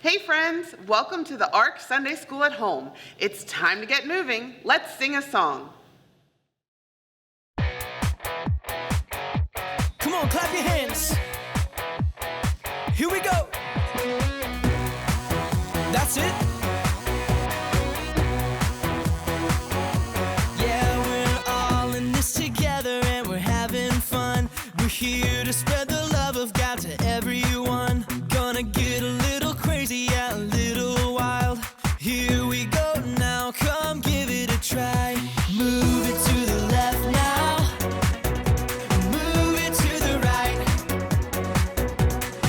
Hey friends, welcome to the ArC Sunday School at Home. It's time to get moving. Let's sing a song. Come on, clap your hands. Here we go. That's it. Yeah, we're all in this together and we're having fun. We're here to spread the love of God to everyone. Gonna get a little crazy, yeah, a little wild. Here we go now, come give it a try. Move it to the left now. Move it to the right.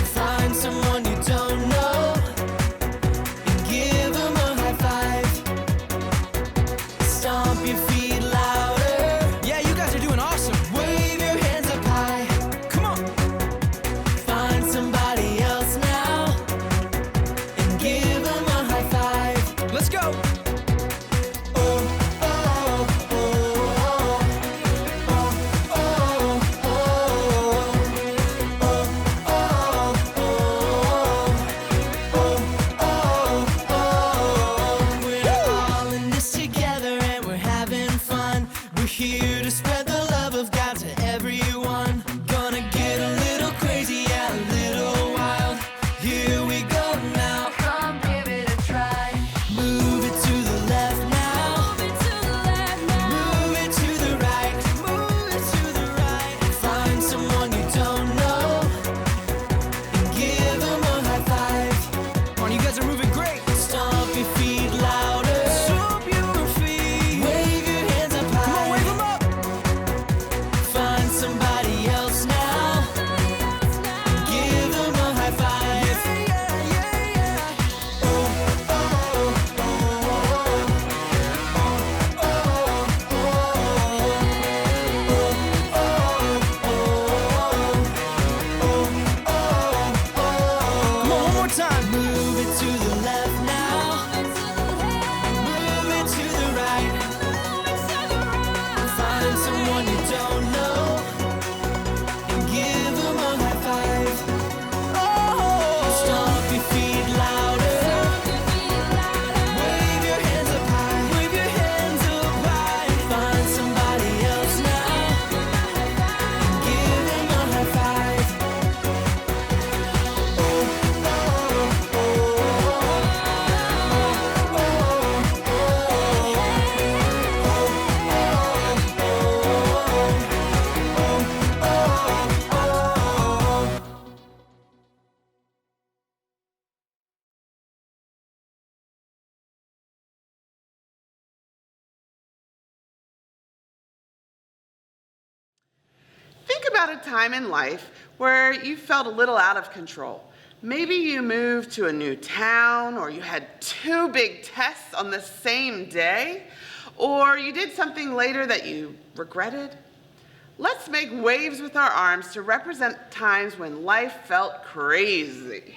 Find someone you don't know and give them a high five. Stomp your feet louder. Yeah, you guys are doing awesome. Wave your hands up high. Come on. Find somebody else now and give them a high five. Let's go. Oh, oh, oh, oh, oh, oh, oh. We're all in this together and we're having fun. We're here to spread the love of God to everyone. Gonna get a little crazy, yeah, a little wild. Here we go now. Come give it a try. Move it to the left now. Move it to the left now. Move it to the right. Move it to the right. Find someone you don't know and give them a high five. Come on, you guys are moving great. Stomp your feet louder. Stomp your feet. Wave your hands up high. Come on, wave them up. Find somebody else now. Give them a high five. Yeah, yeah, yeah. Oh, oh, oh, oh, oh, Come on, one more time. Move it to the left now. Move it to the right. Find someone you don't know and give them a high five. Oh, stomp your feet louder. Wave your hands up high. Wave your hands up high. Find somebody else now and give them a high five. Oh, oh, oh, Think about a time in life where you felt a little out of control. Maybe you moved to a new town, or you had 2 big tests on the same day, or you did something later that you regretted. Let's make waves with our arms to represent times when life felt crazy.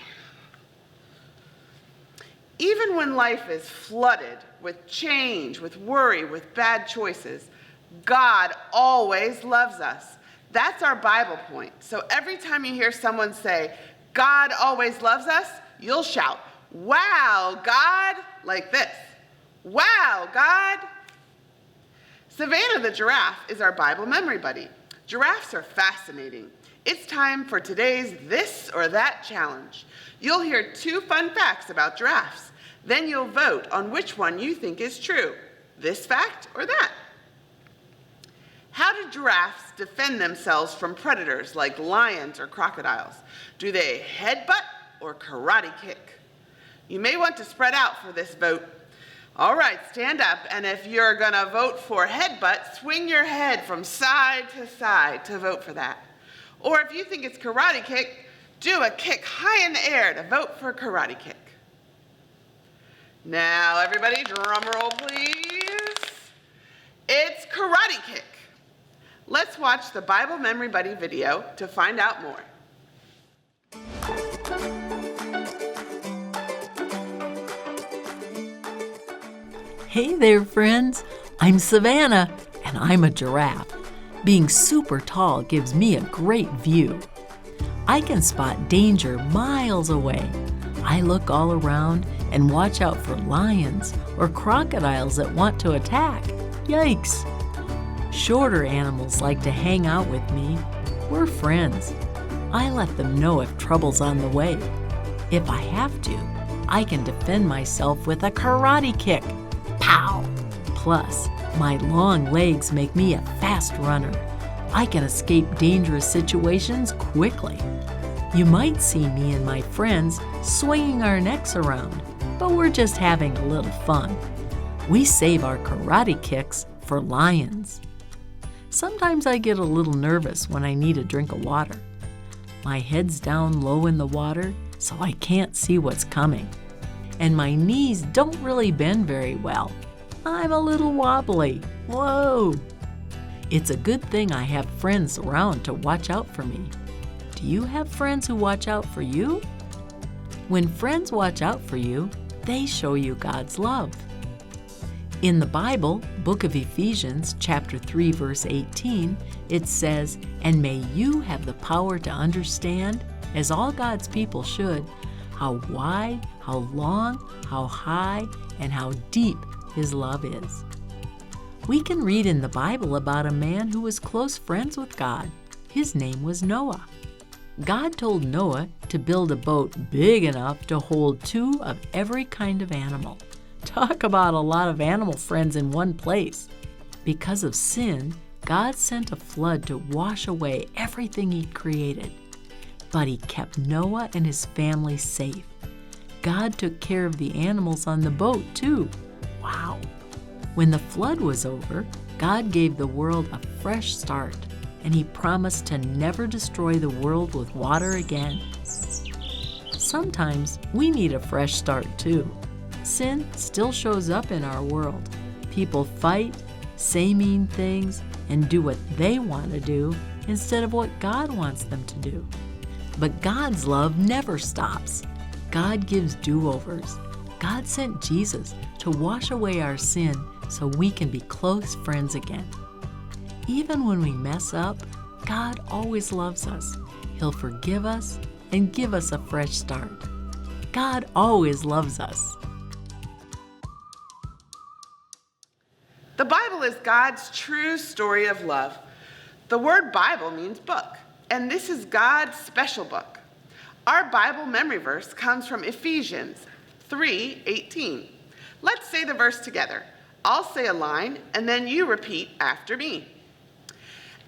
Even when life is flooded with change, with worry, with bad choices, God always loves us. That's our Bible point. So every time you hear someone say, God always loves us, you'll shout, wow, God, like this. Wow, God. Savannah the giraffe is our Bible memory buddy. Giraffes are fascinating. It's time for today's This or That challenge. You'll hear 2 fun facts about giraffes. Then you'll vote on which one you think is true, this fact or that. How do giraffes defend themselves from predators like lions or crocodiles? Do they headbutt or karate kick? You may want to spread out for this vote. All right, stand up, and if you're gonna vote for headbutt, swing your head from side to side to vote for that. Or if you think it's karate kick, do a kick high in the air to vote for karate kick. Now, everybody, drum roll, please. It's karate kick. Let's watch the Bible Memory Buddy video to find out more. Hey there, friends. I'm Savannah, and I'm a giraffe. Being super tall gives me a great view. I can spot danger miles away. I look all around and watch out for lions or crocodiles that want to attack. Yikes! Shorter animals like to hang out with me. We're friends. I let them know if trouble's on the way. If I have to, I can defend myself with a karate kick. Pow! Plus, my long legs make me a fast runner. I can escape dangerous situations quickly. You might see me and my friends swinging our necks around, but we're just having a little fun. We save our karate kicks for lions. Sometimes I get a little nervous when I need a drink of water. My head's down low in the water, so I can't see what's coming. And my knees don't really bend very well. I'm a little wobbly. Whoa! It's a good thing I have friends around to watch out for me. Do you have friends who watch out for you? When friends watch out for you, they show you God's love. In the Bible, book of Ephesians, chapter 3, verse 18, it says, "And may you have the power to understand, as all God's people should, how wide, how long, how high, and how deep His love is." We can read in the Bible about a man who was close friends with God. His name was Noah. God told Noah to build a boat big enough to hold 2 of every kind of animal. Talk about a lot of animal friends in one place. Because of sin, God sent a flood to wash away everything He'd created. But He kept Noah and his family safe. God took care of the animals on the boat, too. Wow! When the flood was over, God gave the world a fresh start, and He promised to never destroy the world with water again. Sometimes we need a fresh start, too. Sin still shows up in our world. People fight, say mean things, and do what they want to do instead of what God wants them to do. But God's love never stops. God gives do-overs. God sent Jesus to wash away our sin so we can be close friends again. Even when we mess up, God always loves us. He'll forgive us and give us a fresh start. God always loves us. The Bible is God's true story of love. The word Bible means book, and this is God's special book. Our Bible memory verse comes from Ephesians 3:18. Let's say the verse together. I'll say a line, and then you repeat after me.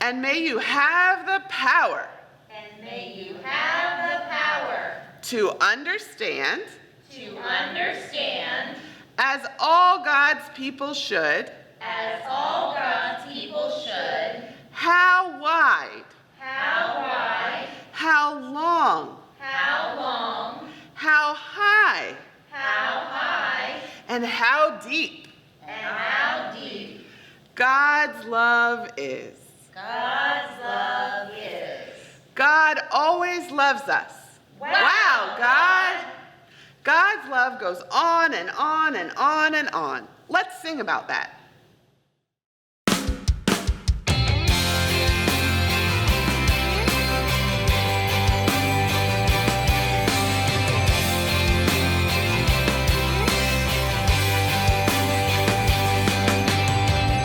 And may you have the power. And may you have the power To understand. to understand, As all God's people should. as all God's people should, How wide. how wide, How long. how long, How high. how high, And how deep. and how deep God's love is. God's love is. God always loves us. Wow, God! God's love goes on and on and on and on. Let's sing about that.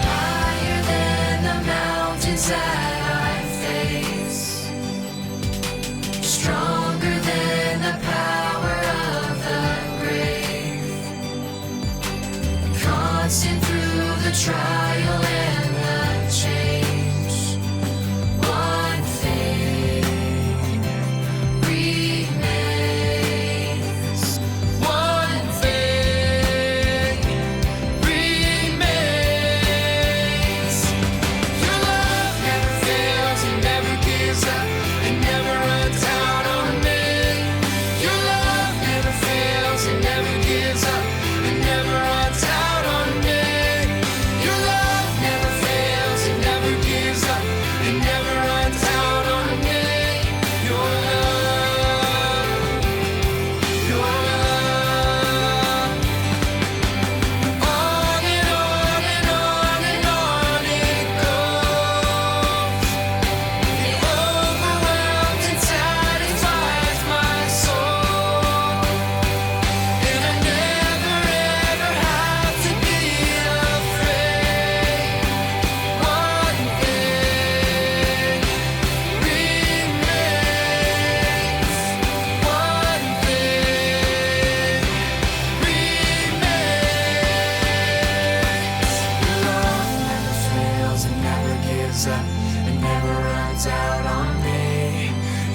Higher than the mountains that I face, stronger than the power of the grave, constant through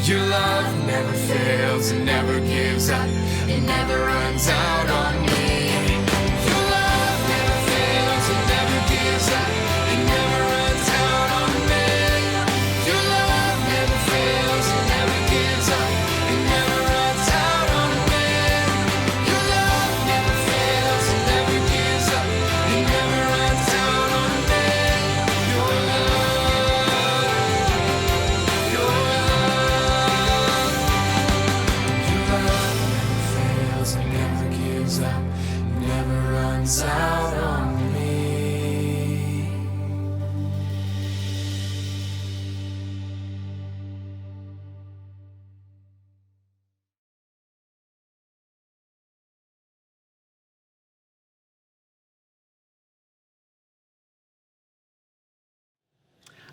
Your love never fails, it never gives up, it never runs out on me. Your love never fails, it never gives up, it never runs out on me. Your love never fails, it never gives up, it never runs out on me. Your love never fails, it never gives up, it never runs out on me. Your love, your love, your love never fails, it never gives up, it never runs out on me.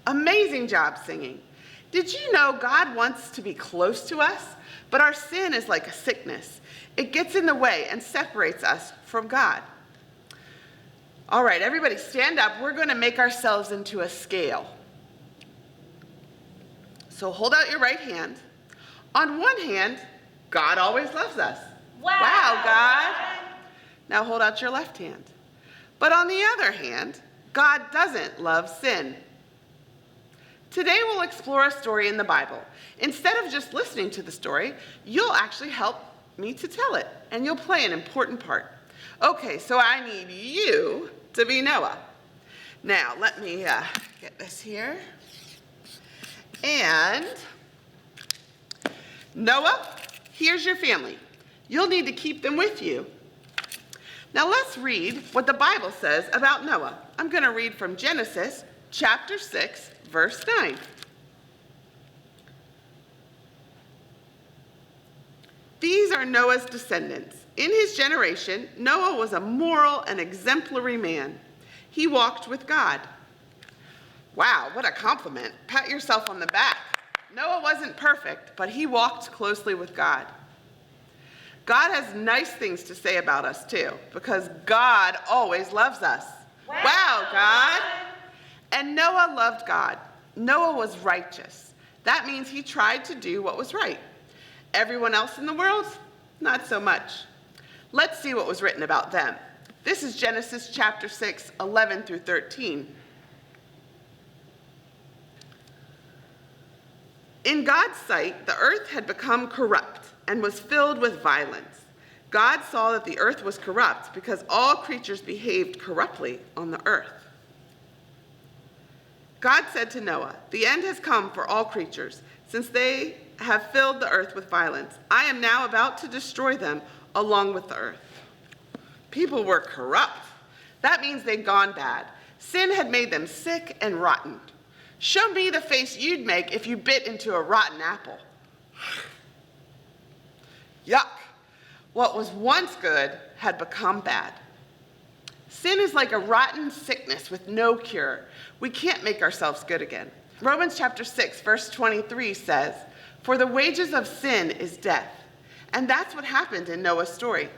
Amazing job singing. Did you know God wants to be close to us? But our sin is like a sickness. It gets in the way and separates us from God. All right, everybody stand up. We're going to make ourselves into a scale. So hold out your right hand. On one hand, God always loves us. Wow, God. Now hold out your left hand. But on the other hand, God doesn't love sin. Today we'll explore a story in the Bible. Instead of just listening to the story, you'll actually help me to tell it, and you'll play an important part. Okay, so I need you to be Noah. Now, let me get this here. And Noah, here's your family. You'll need to keep them with you. Now let's read what the Bible says about Noah. I'm going to read from Genesis chapter 6, verse 9. These are Noah's descendants. In his generation, Noah was a moral and exemplary man. He walked with God. Wow, what a compliment. Pat yourself on the back. Noah wasn't perfect, but he walked closely with God. God has nice things to say about us too, because God always loves us. Wow, God. And Noah loved God. Noah was righteous. That means he tried to do what was right. Everyone else in the world, not so much. Let's see what was written about them. This is Genesis chapter 6, 11 through 13. In God's sight, the earth had become corrupt and was filled with violence. God saw that the earth was corrupt because all creatures behaved corruptly on the earth. God said to Noah, "The end has come for all creatures, since they have filled the earth with violence. I am now about to destroy them along with the earth." People were corrupt. That means they'd gone bad. Sin had made them sick and rotten. Show me the face you'd make if you bit into a rotten apple. Yuck. What was once good had become bad. Sin is like a rotten sickness with no cure. We can't make ourselves good again. Romans chapter 6, verse 23 says, "For the wages of sin is death." And that's what happened in Noah's story.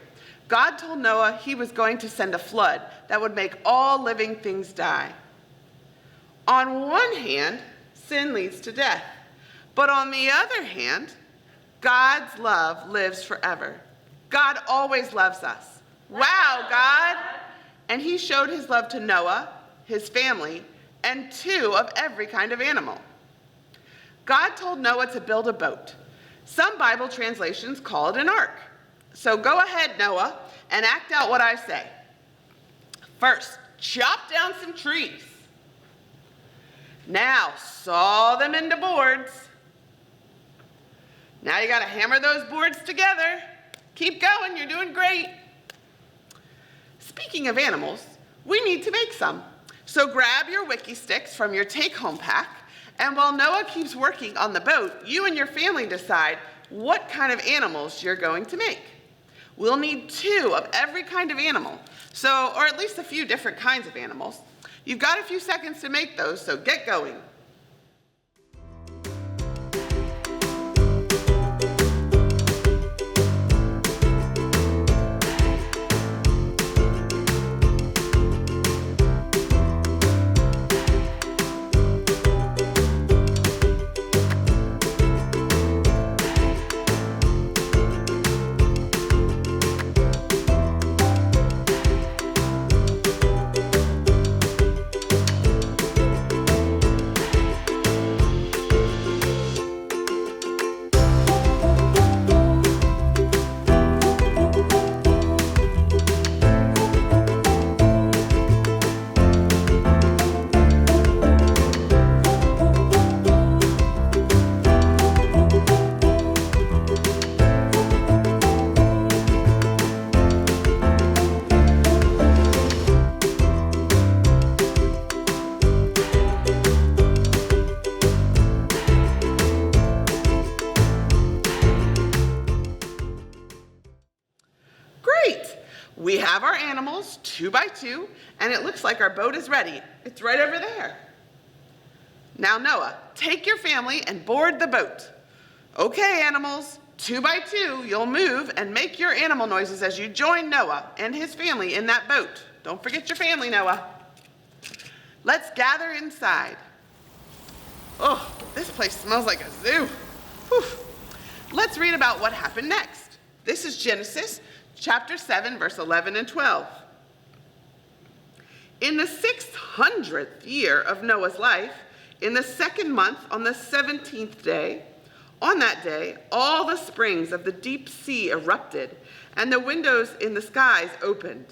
God told Noah he was going to send a flood that would make all living things die. On one hand, sin leads to death. But on the other hand, God's love lives forever. God always loves us. Wow, God! And he showed his love to Noah, his family, and 2 of every kind of animal. God told Noah to build a boat. Some Bible translations call it an ark. So go ahead, Noah, and act out what I say. First, chop down some trees. Now, saw them into boards. Now you got to hammer those boards together. Keep going, you're doing great. Speaking of animals, we need to make some. So grab your wiki sticks from your take-home pack, and while Noah keeps working on the boat, you and your family decide what kind of animals you're going to make. We'll need 2 of every kind of animal, or at least a few different kinds of animals. You've got a few seconds to make those, so get going. We have our animals 2 by 2, and it looks like our boat is ready. It's right over there. Now, Noah, take your family and board the boat. Okay, animals, 2 by 2, you'll move and make your animal noises as you join Noah and his family in that boat. Don't forget your family, Noah. Let's gather inside. Oh, this place smells like a zoo. Whew. Let's read about what happened next. This is Genesis chapter 7, verse 11 and 12. In the 600th year of Noah's life, in the 2nd month, on the 17th day, on that day, all the springs of the deep sea erupted, and the windows in the skies opened.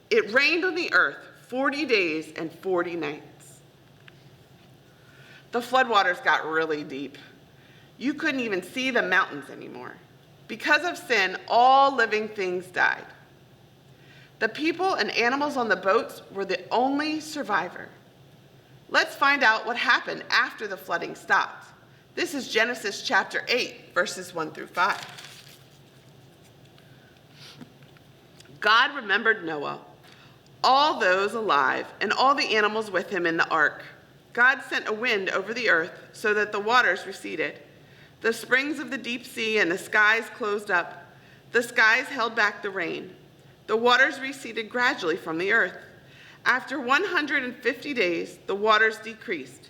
It rained on the earth 40 days and 40 nights. The floodwaters got really deep. You couldn't even see the mountains anymore. Because of sin, all living things died. The people and animals on the boats were the only survivor. Let's find out what happened after the flooding stopped. This is Genesis chapter 8, verses 1 through 5. God remembered Noah, all those alive, and all the animals with him in the ark. God sent a wind over the earth so that the waters receded. The springs of the deep sea and the skies closed up. The skies held back the rain. The waters receded gradually from the earth. After 150 days, the waters decreased.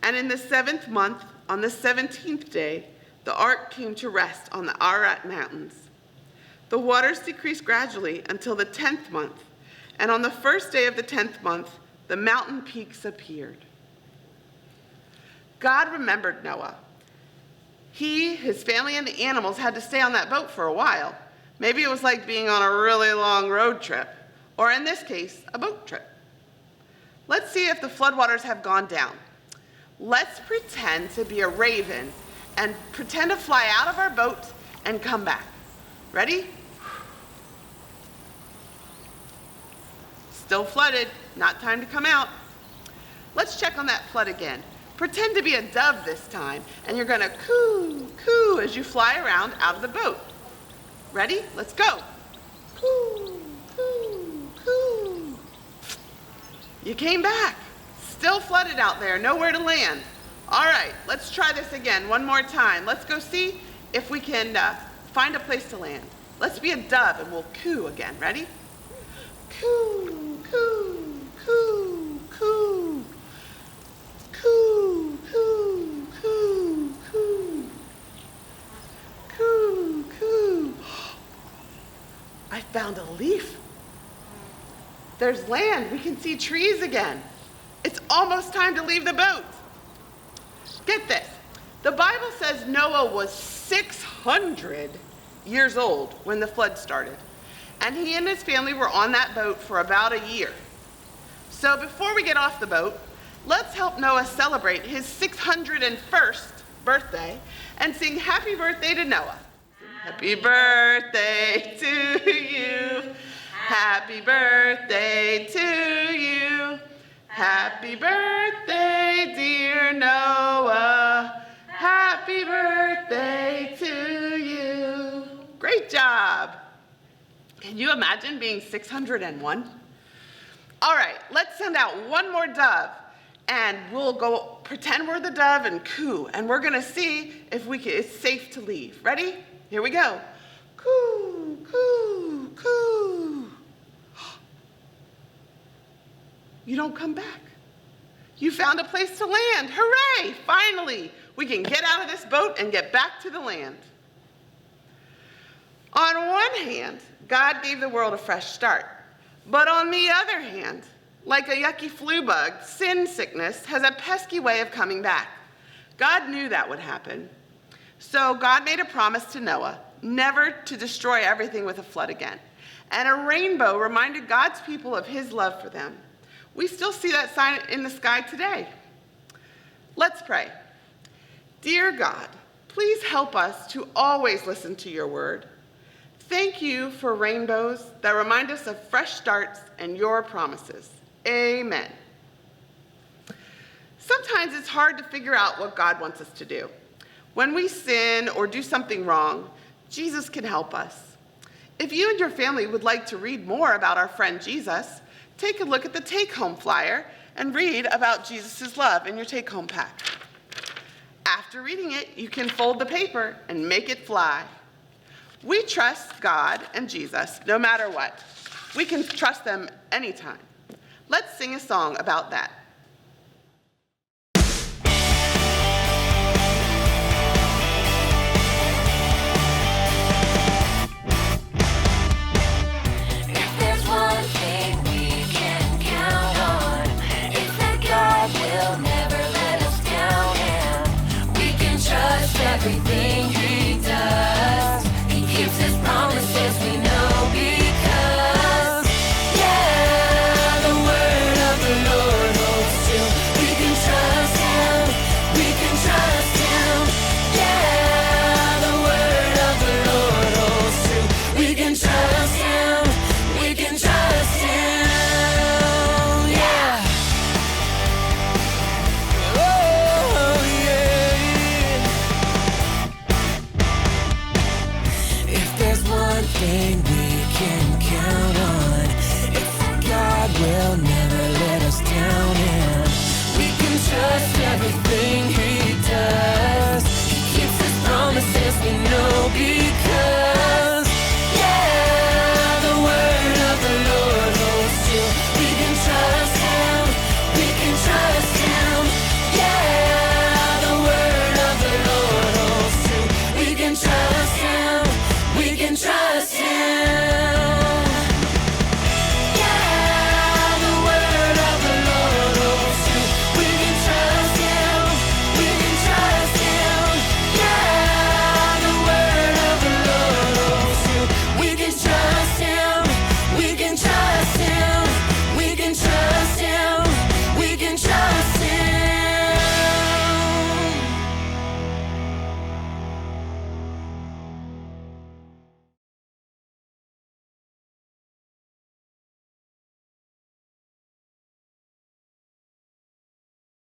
And in the 7th month, on the 17th day, the ark came to rest on the Ararat mountains. The waters decreased gradually until the 10th month. And on the 1st day of the 10th month, the mountain peaks appeared. God remembered Noah. He, his family, and the animals had to stay on that boat for a while. Maybe it was like being on a really long road trip, or in this case, a boat trip. Let's see if the floodwaters have gone down. Let's pretend to be a raven and pretend to fly out of our boat and come back. Ready? Still flooded, not time to come out. Let's check on that flood again. Pretend to be a dove this time, and you're gonna coo, coo as you fly around out of the boat. Ready? Let's go. Coo, coo, coo. You came back. Still flooded out there, nowhere to land. All right, let's try this again one more time. Let's go see if we can find a place to land. Let's be a dove and we'll coo again. Ready? Coo, coo, coo, coo. Coo, coo, coo, coo. Coo, coo. I found a leaf. There's land. We can see trees again. It's almost time to leave the boat. Get this. The Bible says Noah was 600 years old when the flood started. And he and his family were on that boat for about a year. So before we get off the boat, let's help Noah celebrate his 601st birthday and sing happy birthday to Noah. Happy birthday to you. Happy birthday to you. Happy birthday, dear Noah. Happy birthday to you. Great job. Can you imagine being 601? All right, let's send out one more dove. And we'll go pretend we're the dove and coo. And we're gonna see if it's safe to leave. Ready? Here we go. Coo, coo, coo. You don't come back. You found a place to land. Hooray! Finally, we can get out of this boat and get back to the land. On one hand, God gave the world a fresh start. But on the other hand, like a yucky flu bug, sin sickness has a pesky way of coming back. God knew that would happen. So God made a promise to Noah never to destroy everything with a flood again. And a rainbow reminded God's people of his love for them. We still see that sign in the sky today. Let's pray. Dear God, please help us to always listen to your word. Thank you for rainbows that remind us of fresh starts and your promises. Amen. Sometimes it's hard to figure out what God wants us to do. When we sin or do something wrong, Jesus can help us. If you and your family would like to read more about our friend Jesus, take a look at the take-home flyer and read about Jesus' love in your take-home pack. After reading it, you can fold the paper and make it fly. We trust God and Jesus no matter what. We can trust them anytime. Let's sing a song about that. If there's one thing we can count on, it's that God will never let us down, and we can trust everything